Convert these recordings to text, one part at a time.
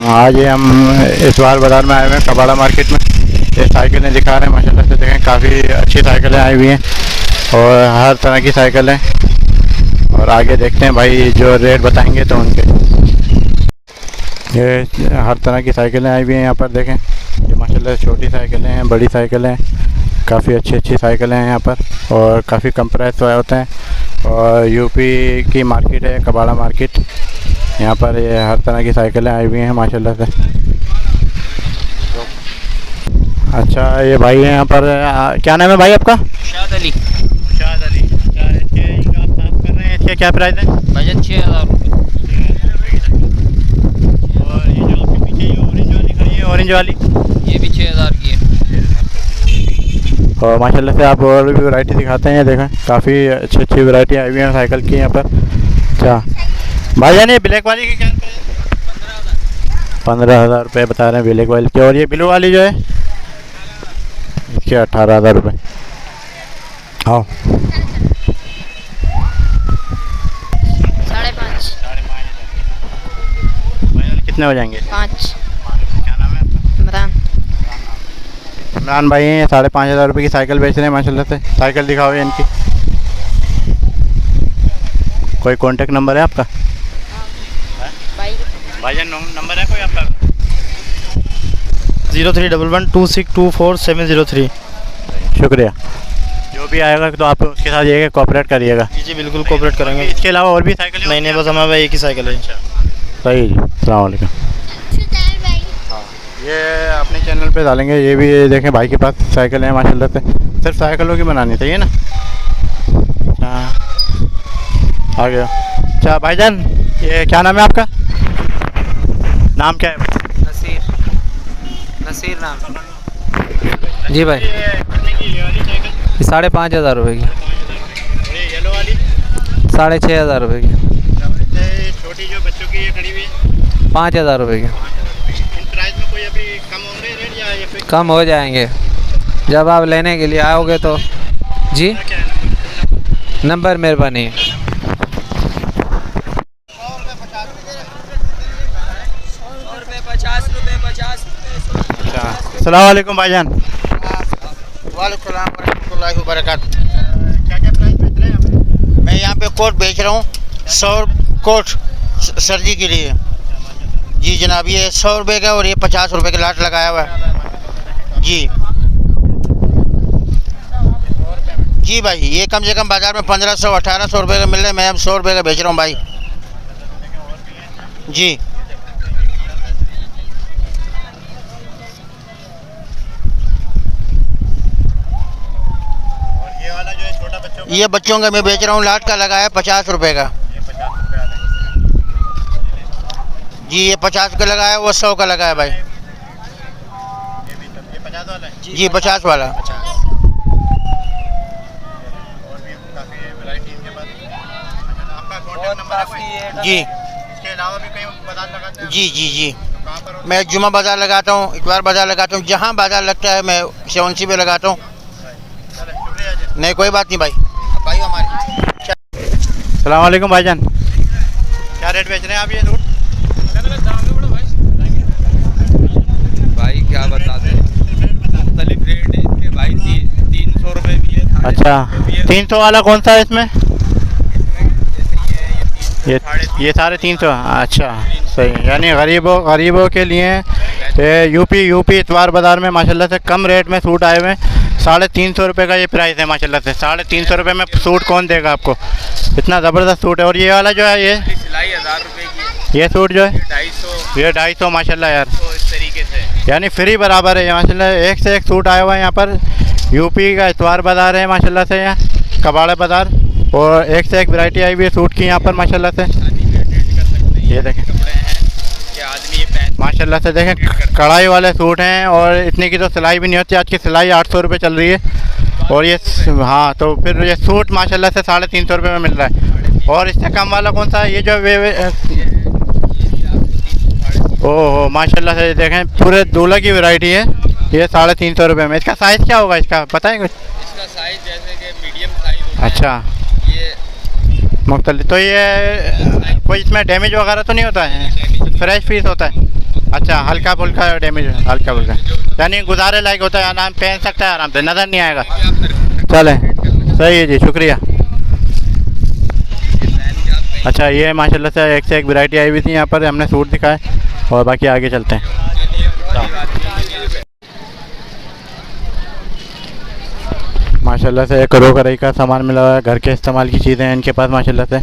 आज ये हम इतवार बाज़ार में आए हुए हैं कबाड़ा मार्केट में। ये साइकिलें दिखा रहे हैं माशाल्लाह से, देखें काफ़ी अच्छी साइकिलें आई हुई हैं और हर तरह की साइकिलें। और आगे देखते हैं भाई जो रेट बताएंगे तो उनके। ये हर तरह की साइकिलें आई हुई हैं यहाँ पर, देखें ये माशाल्लाह से छोटी साइकिलें हैं, बड़ी साइकिलें हैं, काफ़ी अच्छी साइकिलें हैं यहाँ पर और काफ़ी कम प्राइस होते हैं। और यूपी की मार्केट है कबाड़ा मार्केट, यहाँ पर ये हर तरह की साइकिलें आई हुई हैं माशाल्लाह से। अच्छा ये भाई है यहाँ पर, क्या नाम है भाई आपका? शाद अली। शाद अली। अच्छा इसके आप साफ कर रहे हैं, इसके क्या प्राइस है? बजट 6000 रुपये। और ये जो आपके पीछे ये ऑरेंज वाली खड़ी है, ऑरेंज वाली ये भी 6000 की है। और माशाल्लाह से आप और भी वैरायटी दिखाते हैं, देखें काफ़ी अच्छी वैरायटी आई हुई है साइकिल की यहाँ पर। अच्छा भाई जान ये ब्लैक वाली की क्या प्राइस है? 15,000 रुपये बता रहे हैं ब्लैक वाली की। और ये ब्लू वाली जो है इसके 18,000 रुपये। हाँ 5.5। कितने हो जाएंगे? 5। क्या नाम है आपका? इमरान। इमरान भाई हैं, 5,500 रुपये की साइकिल बेच रहे हैं माशाल्लाह से। साइकिल दिखाओ इनकी। कोई कांटेक्ट नंबर है आपका? भाईजान नंबर है कोई आपका? 0311262470 शुक्रिया। जो भी आएगा तो आप उसके साथ ये कोऑपरेट करिएगा। जी बिल्कुल कोऑपरेट करेंगे। इसके अलावा और भी साइकिल? नहीं बस हमारे एक ही साइकिल है। सही जी, अस्सलाम वालेकुम। हाँ ये अपने चैनल पे डालेंगे। ये भी देखें भाई के पास साइकिल है माशाल्लाह से। सिर्फ साइकिलों की बनानी चाहिए ना। हाँ आ गया। अच्छा भाईजान ये क्या नाम है आपका? नाम क्या है? नसीर नाम। जी भाई ये 5,500 रुपये की। येलो वाली 6,500 रुपये की। छोटी जो बच्चों की ये खड़ी हुई है 5,000 रुपये की। इन प्राइस में कोई अभी कम होंगे रेट या ये फिक्स? कम हो जाएंगे जब आप लेने के लिए आओगे तो। जी नंबर मेहरबानी। अच्छा अस्सलाम वालेकुम भाईजान। वालेकुम रहमतुल्लाहि व बरकातहू। क्या क्या प्राइस बेच रहे हैं आप? मैं यहाँ पे कोट बेच रहा हूँ 100 कोट सर्दी के लिए। जी जनाब ये 100 रुपये का और ये 50 रुपये का लाट लगाया हुआ है जी। जी भाई ये कम से कम बाज़ार में 1500-1800 रुपये का मिल रहा है, मैं अब 100 रुपये का बेच रहा हूँ भाई जी। ये बच्चों का मैं बेच रहा हूँ, लाट का लगाया 50 रुपये का जी। ये 50 का लगाया, वो 100 का लगाया भाई। ये 50 वाला है जी 50 वाला। और भी काफ़ी वैरायटी इनके पास। आपका कॉन्टैक्ट नंबर है कोई? जी इसके अलावा भी कहीं बाजार लगाते हैं? जी तो कहाँ पर? मैं जुमा बाज़ार लगाता हूँ, इतवार बाज़ार लगाता हूँ, जहाँ बाज़ार लगता है मैं 7 पे लगाता हूँ। चलो शुक्रिया जी। नहीं कोई बात नहीं भाई, भाई हमारे। अस्सलाम वालेकुम भाईजान। क्या रेट बेच रहे हैं आप ये सूट? भाई क्या बताते हैं, मुख्तलिफ रेट है इसके भाई। 300 रुपये भी है। अच्छा 300 वाला कौन सा है इसमें? ये 350। अच्छा सही है, यानी गरीबों के लिए यूपी इतवार बाज़ार में माशाल्लाह से कम रेट में सूट आए हुए हैं। 350 रुपये का ये प्राइस है माशाल्लाह से। 350 रुपये में सूट कौन देगा आपको? इतना ज़बरदस्त सूट है। और ये वाला जो है ये सिलाई 1000 रुपये की। ये सूट जो है 250 ये 250 माशाल्लाह यार। तो इस तरीके से यानी फ्री बराबर है माशाल्लाह। एक से एक सूट आया हुआ है यहाँ पर। यूपी का इतवार बाज़ार है माशाल्लाह से, यहाँ कबाड़ा बाज़ार। और एक से एक वैरायटी आई हुई है सूट की यहाँ पर माशाल्लाह से। ये देखें माशाल्लाह से, देखें कढ़ाई वाले सूट हैं और इतनी की तो सिलाई भी नहीं होती। आज की सिलाई 800 रुपये चल रही है। और ये हाँ तो फिर ये सूट माशाल्लाह से 350 रुपये में मिल रहा है। और इससे कम वाला कौन सा है? ये जो ओह माशाल्लाह से देखें पूरे दूल्हा की वैरायटी है। ये 350 रुपये में। इसका साइज़ क्या होगा इसका पता है कुछ? इसका साइज़ जैसे कि मीडियम साइज़ होता है। अच्छा ये मुख्तलिफ। तो ये कोई इसमें डैमेज वगैरह तो नहीं होता है? फ्रेश पीस होता है? अच्छा, हल्का फुल्का डैमेज, हल्का फुल्का, यानी गुजारे लायक होता है, आराम पहन सकता है, आराम से नज़र नहीं आएगा। चले, सही है जी, शुक्रिया। अच्छा, ये माशाल्लाह से एक वैरायटी आई हुई थी यहाँ पर, हमने सूट दिखाए और बाकी आगे चलते हैं। माशाल्लाह से एक करो कढ़ाई का सामान मिला हुआ है, घर के इस्तेमाल की चीज़ें हैं इनके पास माशाल्लाह से।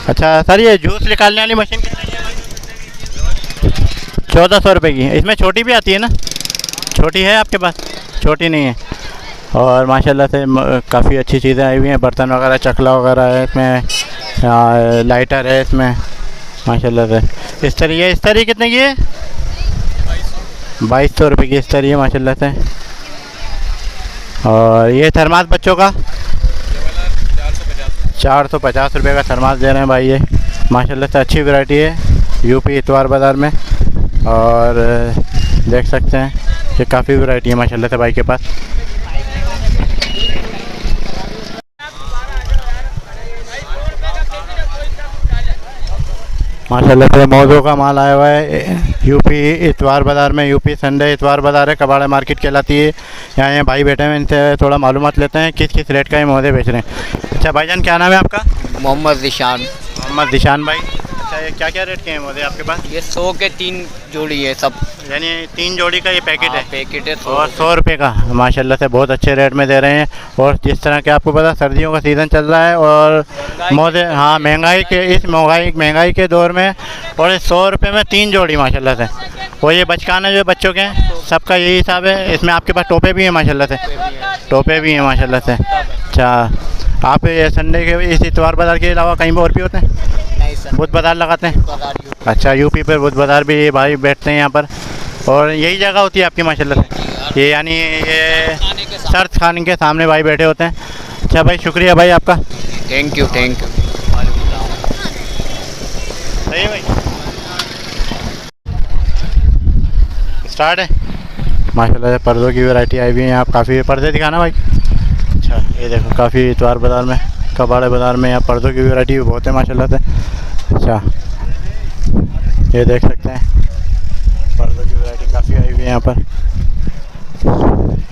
अच्छा सर, ये जूस निकालने वाली मशीन कितने की है भाई? 1400 रुपये की। इसमें छोटी भी आती है ना? छोटी है आपके पास? छोटी नहीं है। और माशाल्लाह से काफ़ी अच्छी चीज़ें आई हुई हैं, बर्तन वगैरह, चकला वगैरह है इसमें, लाइटर है इसमें माशाल्लाह से। इस तरी कितने की है? 2200 रुपये की इस तरी है माशाल्लाह से। और ये थर्मास बच्चों का 450 रुपये का थर्मास दे रहे हैं भाई। ये माशाल्लाह से अच्छी वैरायटी है, यूपी इतवार बाज़ार में। और देख सकते हैं कि काफ़ी वैरायटी है माशाल्लाह से भाई के पास। माशाल्लाह से मौजों का माल आया हुआ है यूपी इतवार बाज़ार में। यूपी संडे इतवार बाज़ार है, कबाड़ा मार्केट कहलाती है। यहाँ भाई बैठे हैं, इनसे थोड़ा मालूमात लेते हैं किस किस रेट का ये मौजे बेच रहे हैं। अच्छा भाईजान, क्या नाम है आपका? मोहम्मद दिशान। मोहम्मद दिशान भाई। अच्छा, ये क्या क्या रेट के हैं मौजे आपके पास? ये 100 के 3 जोड़ी है सब, यानी 3 जोड़ी का ये पैकेट है? पैकेट है 100 और 100 रुपये का माशाल्लाह से बहुत अच्छे रेट में दे रहे हैं। और जिस तरह के आपको पता सर्दियों का सीज़न चल रहा है और मौजे, हाँ, महंगाई के दौर में, और 100 रुपये में 3 जोड़ी माशाल्लाह से। और ये बचकाना जो बच्चों के हैं सबका यही हिसाब है। इसमें आपके पास टोपे भी हैं माशाल्लाह से? टोपे भी हैं माशाल्लाह से। अच्छा, आप ये संडे के इस इतवार बाज़ार के अलावा कहीं और भी होते हैं? नहीं सर, बुध बाज़ार लगाते हैं? अच्छा, यूपी पर बुध बाज़ार भी ये भाई बैठते हैं यहाँ पर, और यही जगह होती है आपकी माशाल्लाह से? ये यानी ये सर्च खाने के सामने भाई बैठे होते हैं। अच्छा भाई, शुक्रिया भाई आपका। Thank you. सही है भाई, स्टार्ट है माशाल्लाह से। पर्दों की वैरायटी आई हुई है यहाँ, काफ़ी पर्दे दिखाना भाई। अच्छा, ये देखो काफ़ी इतवार बाज़ार में, कबाड़े बाज़ार में यहाँ पर्दों की वैरायटी भी बहुत है माशाल्लाह से। अच्छा, ये देख सकते हैं पर्दों की वैरायटी काफ़ी आई हुई है यहाँ पर।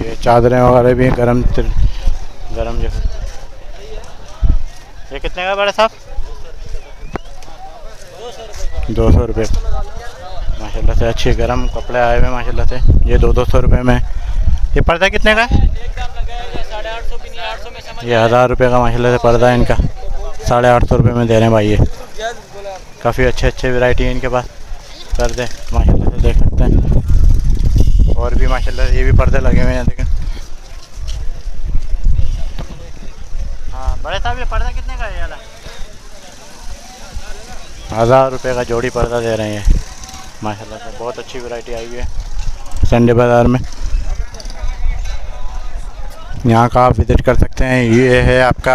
ये चादरें वगैरह भी हैं, गरम जो। ये कितने का बड़ा साहब? 200 रुपये माशाल्लाह से। अच्छे गरम कपड़े आए हुए माशाल्लाह से। ये 200 रुपये में। ये पर्दा कितने का है? ये 1000 रुपये का माशाल्लाह से पर्दा है इनका, 850 रुपये में दे रहे हैं भाई। ये काफ़ी अच्छे वैरायटी है इनके पास पर्दे माशाल्लाह से, देख सकते हैं। और भी माशाल्लाह ये भी पर्दे लगे हुए हैं, देखें। हाँ बड़े साहब, ये पर्दा कितने का है? ये वाला 1000 रुपये का जोड़ी पर्दा दे रहे हैं माशाल्लाह से। बहुत अच्छी वैरायटी आई हुई है संडे बाज़ार में। यहाँ का आप विज़िट कर सकते हैं। ये है आपका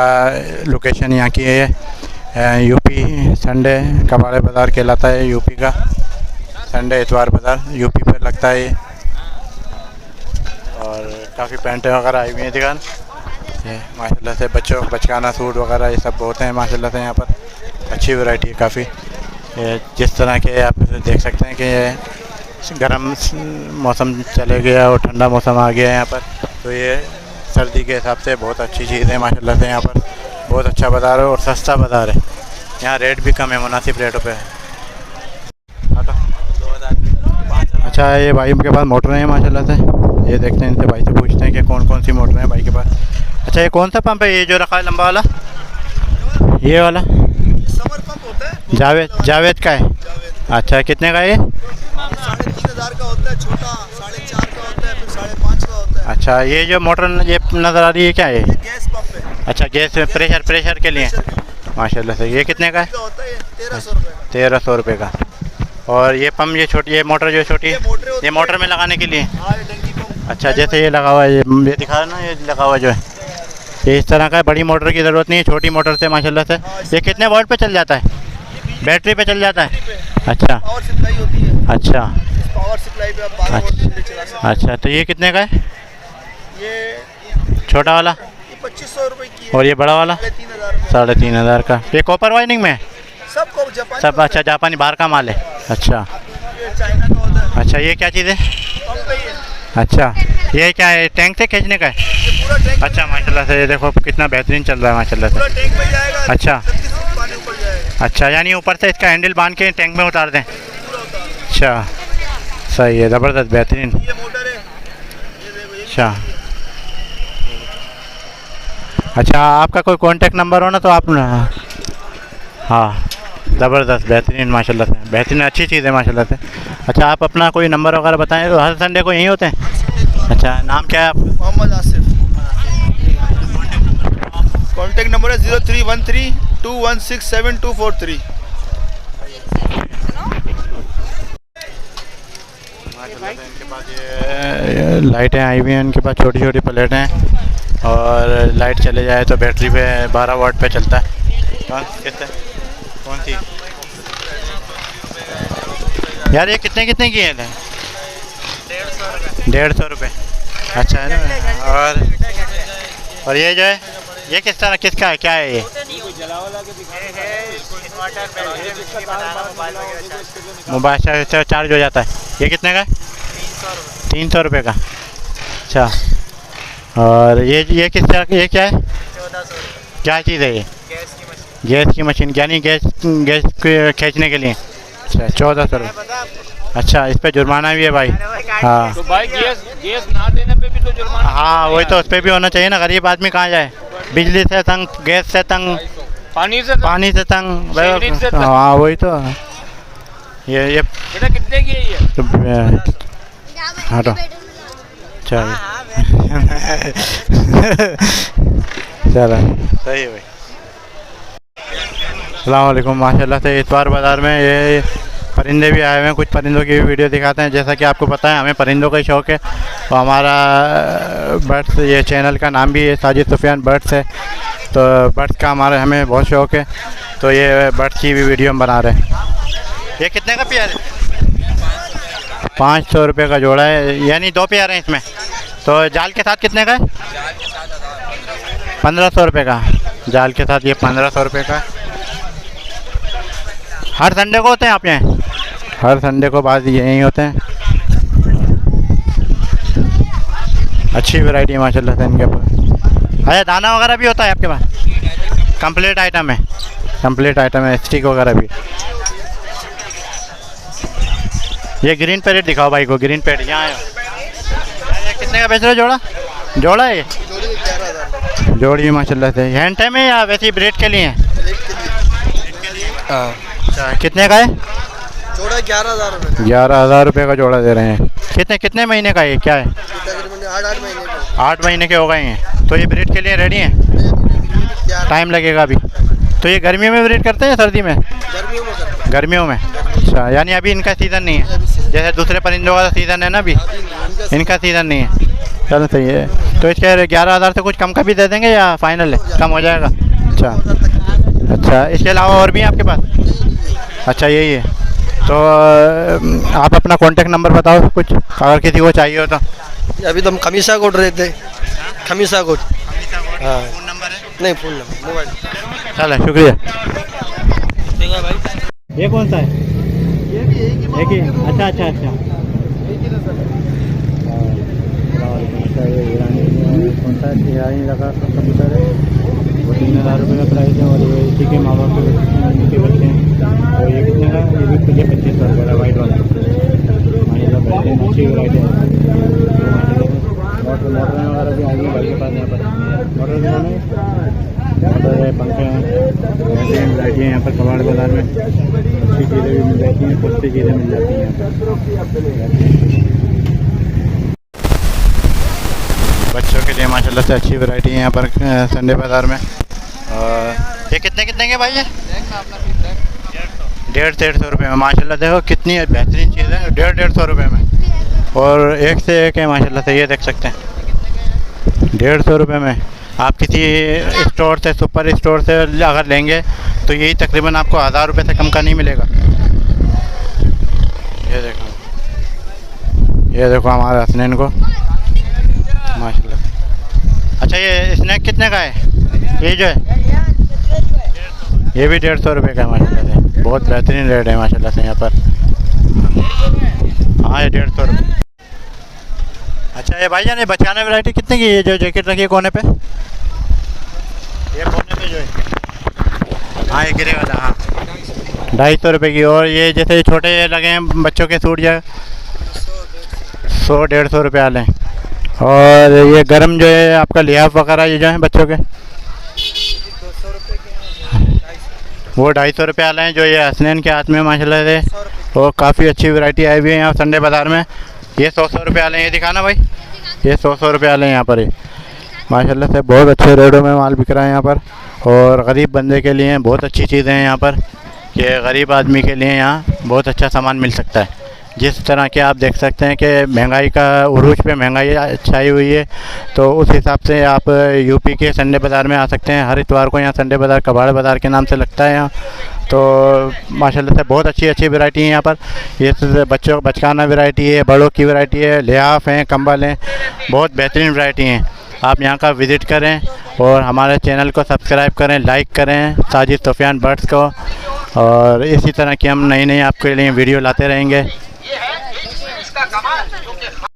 लोकेशन यहाँ की है, यूपी संडे कबाड़े बाज़ार कहलाता है। यूपी का संडे इतवार बाज़ार यूपी पर लगता है ये। और काफ़ी पैंटें वगैरह आई हुई हैं दुकान ये माशाल्लाह से। बच्चों बचकाना सूट वगैरह ये सब बहुत हैं माशाल्लाह से यहाँ पर। अच्छी वैरायटी है काफ़ी। जिस तरह के आप देख सकते हैं कि ये गर्म मौसम चले गया और ठंडा मौसम आ गया है यहाँ पर, तो ये सर्दी के हिसाब से बहुत अच्छी चीज़ है माशाल्लाह से। यहाँ पर बहुत अच्छा बाज़ार है और सस्ता बाज़ार है। यहाँ रेट भी कम है, मुनासिब रेटों पे है। अच्छा, ये भाई के पास मोटरें हैं माशाल्लाह से। ये देखते हैं, इनसे भाई से पूछते हैं कि कौन कौन सी मोटरें हैं भाई के पास। अच्छा, ये कौन सा पंप है ये जो रखा है लंबा वाला? ये वाला समर पंप होता है, जावेद का है। अच्छा, कितने का है ये? 3500 का होता है, छोटा 4.5 का होता है, फिर 5.5 का होता है। अच्छा, ये जो मोटर ये नज़र आ रही है क्या है? गैस पंप है। अच्छा, गैस प्रेशर के लिए माशाल्लाह से। ये कितने का है? होता है 1300 रुपये का। 1300 रुपये का। और ये पंप, ये छोटी, ये मोटर जो छोटी है, ये मोटर में लगाने के लिए? हाँ, ये टंकी पंप। अच्छा, जैसे ये लगा हुआ है, ये दिखा रहा ना, ये लगा हुआ जो है, ये इस तरह का। बड़ी मोटर की ज़रूरत नहीं है, छोटी मोटर से माशाल्लाह से। ये कितने वोल्ट पे चल जाता है? बैटरी पे चल जाता है? अच्छा पावर सप्लाई होती है। अच्छा पावर सप्लाई पे आप 12 वोल्ट से चला सकते अच्छा, तो ये कितने का है? हैं। ये छोटा वाला? 2500 रुपये की है। और ये बड़ा वाला? 3500 3500 का। ये कॉपर वाइनिंग में है? सबको जापानी सब? अच्छा, जापानी बाहर का माल है। अच्छा, ये चाइना का होता है। अच्छा ये क्या चीज़ है? अच्छा ये क्या है? टैंक से खींचने का है? पूरा टैंक अच्छा माशाल्लाह से, ये देखो कितना बेहतरीन चल रहा है माशाल्लाह पूरा से। टैंक में जाएगा। अच्छा 36 फुट पानी ऊपर जाएगा। अच्छा, यानी ऊपर से इसका हैंडल बांध के टैंक में उतार दें। पूरा उतार। अच्छा सही है, ज़बरदस्त बेहतरीन। ये मोटर है, ये देखो ये अच्छा अच्छा, आपका कोई कांटेक्ट नंबर हो ना तो आप हाँ ज़बरदस्त बेहतरीन माशाल्लाह से, बेहतरीन अच्छी चीज़ है माशाल्लाह से। अच्छा आप अपना कोई नंबर वगैरह बताएं, तो हर संडे को यहीं होते हैं? अच्छा नाम क्या है आपका? मोहम्मद आसिफ। कॉन्टैक्ट नंबर है 031321674243। इनके पास ये लाइटें आई हुई हैं, इनके पास छोटी छोटी प्लेटें हैं और लाइट चले जाए तो बैटरी पे 12 वाट पे चलता है। कौन सी यार, ये कितने कितने की है? 150 रुपये। अच्छा है ना। और ये जो है ये किस तरह किसका है, क्या है ये? मोबाइल से चार्ज हो जाता है। ये कितने का है? 300 रुपये का। अच्छा और ये किस तरह, ये क्या है? क्या चीज़ है ये? गैस की मशीन, यानी गैस खींचने के लिए। अच्छा 1400 रुपये। अच्छा इस पे जुर्माना भी है भाई? हाँ तो भाई गैस ना देने पे भी तो जुर्माना। हाँ वही तो, उस पर भी होना चाहिए ना, गरीब आदमी कहाँ जाए? बिजली से तंग, गैस से तंग, पानी से तंग। शहरी से तंग। हाँ वही तो। ये बेटा कितने की है ये? तो हटो चलो चलो सही है भाई। अस्सलाम वालेकुम। माशाल्लाह से इतवार बाज़ार में ये परिंदे भी आए हुए हैं, कुछ परिंदों की भी वीडियो दिखाते हैं। जैसा कि आपको पता है हमें परिंदों का ही शौक़ है, तो हमारा बर्ड्स, ये चैनल का नाम भी है साजिद सुफियान बर्ड्स है, तो बर्ड्स का हमें बहुत शौक़ है, तो ये बर्ड्स की भी वीडियो हम बना रहे हैं। ये कितने का पेयर है? 500 रुपये का जोड़ा है, यानी 2 पेयर हैं इसमें। तो जाल के साथ कितने का है? 1500 रुपये का जाल के साथ, ये 1500 रुपये का। हर संडे को होते हैं आप यहाँ? हर संडे को बाद यहीं होते हैं। अच्छी वैरायटी है माशाल्लाह से इनके पास। अच्छा दाना वगैरह भी होता है आपके पास? कंप्लीट आइटम है, कंप्लीट आइटम है, स्टिक वगैरह भी। ये ग्रीन पैरेट दिखाओ भाई को, ग्रीन पैरेट यहाँ आयो। ये कितने का बेच रहे हो जोड़ा? जोड़ा है ये? जोड़ी माशाल्लाह से। हैंड टाइम है या वैसे ही ब्रेड के लिए है? अच्छा कितने का है? जोड़ा 11,000 रुपये। 11,000 रुपये का जोड़ा दे रहे हैं। कितने महीने का है, क्या है? तकरीबन 8 महीने का। 8 महीने के हो गए हैं। तो ये ब्रीड के लिए रेडी हैं? टाइम लगेगा अभी। तो ये गर्मियों में ब्रीड करते हैं या सर्दी में? गर्मियों में करते हैं। गर्मियों में। अच्छा यानी अभी इनका सीज़न नहीं है, जैसे दूसरे परिंदों का सीज़न है ना, अभी इनका सीज़न नहीं है। चलो सही है। तो इसके 11,000 से कुछ कम का भी दे देंगे या फाइनल है, कम हो जाएगा? अच्छा इसके अलावा और भी है आपके पास? अच्छा यही है। तो आप अपना कांटेक्ट नंबर बताओ कुछ, अगर किसी को चाहिए हो तो। अभी तो हम खमीसा कोट रहते हैं, खमीसा कोट। हाँ फ़ोन नंबर है? नहीं, फ़ोन नंबर मोबाइल। चलो शुक्रिया। भाई ये कौन सा है? ये भी एक ही एक ही। अच्छा अच्छा अच्छा ये ईरानी कौन सा ईरानी लगा कबूतर है, वो 3,000 रुपये का प्राइस है। और ये इसी के माँ बाप के बच्चे हैं। और ये कितने का? ये भी तुझे 2500 रुपये का, वाइट वाला माशाल्लाह बेहतरीन अच्छी वैरायटी है। मोटर वगैरह भी आई है भाई के पास। यहाँ पर मोटर भी है, पंखे हैं, बेहतरीन वैरायटी है यहाँ पर। कबाड़ बाज़ार में अच्छी चीज़ें भी मिल जाती हैं, सस्ती चीज़ें मिल जाती हैं यहाँ पर। बच्चों के लिए माशाल्लाह से अच्छी वैरायटी है यहाँ पर संडे बाज़ार में। और ये कितने के भाई है? 150 रुपये में माशाल्लाह। देखो कितनी बेहतरीन चीज़ है, 150 रुपये में। और एक से एक है माशाल्लाह से, ये देख सकते हैं 150 रुपये में। आप किसी स्टोर से, सुपर स्टोर से अगर लेंगे तो यही तकरीबन आपको 1000 रुपये से कम का नहीं मिलेगा। ये देखो हमारे हसनैन को माशाल्लाह। अच्छा ये स्नैक कितने का है? ये जो है ये भी 150 रुपये का है माशाल्लाह से। बहुत बेहतरीन रेट है माशाल्लाह से यहाँ पर। हाँ ये 150 रुपये। अच्छा ये भाईजान ये बचाना वैरायटी कितने की है, ये जो जैकेट रखी है कोने पे, ये कोने पे जो है, हाँ ये गिरे वाला, हाँ 250 रुपये की। और ये जैसे ये छोटे लगे हैं बच्चों के सूट जो 100-150 रुपये वाले हैं। और ये गरम जो है आपका लिहाफ वगैरह ये जो है बच्चों के, वो 250 रुपये वाले हैं। जो ये हसनैन के हाथ में माशाल्लाह से, और काफ़ी अच्छी वैरायटी आई हुई है यहाँ संडे बाज़ार में। ये 100 रुपये वाले हैं, ये दिखाना भाई, ये 100 रुपये वाले हैं यहाँ पर। ये माशाल्लाह से बहुत अच्छे रेटों में माल बिक रहा है यहाँ पर। और गरीब बंदे के लिए बहुत अच्छी चीज़ें हैं यहाँ पर, कि गरीब आदमी के लिए यहाँ बहुत अच्छा सामान मिल सकता है। जिस तरह के आप देख सकते हैं कि महंगाई का उरूज पे महंगाई छाई हुई है, तो उस हिसाब से आप यूपी के संडे बाज़ार में आ सकते हैं। हर इतवार को यहाँ संडे बाज़ार कबाड़ बाज़ार के नाम से लगता है यहाँ। तो माशाल्लाह से बहुत अच्छी अच्छी वैरायटी है यहाँ पर। ये बच्चों बचकाना वैरायटी है, बड़ों की वैरायटी है, लिहाफ हैं, कंबल हैं, बहुत बेहतरीन वैरायटी हैं। आप यहाँ का विज़िट करें और हमारे चैनल को सब्सक्राइब करें, लाइक करें साजिद सुफियान बर्ड्स को। और इसी तरह की हम नई नई आपके लिए वीडियो लाते रहेंगे।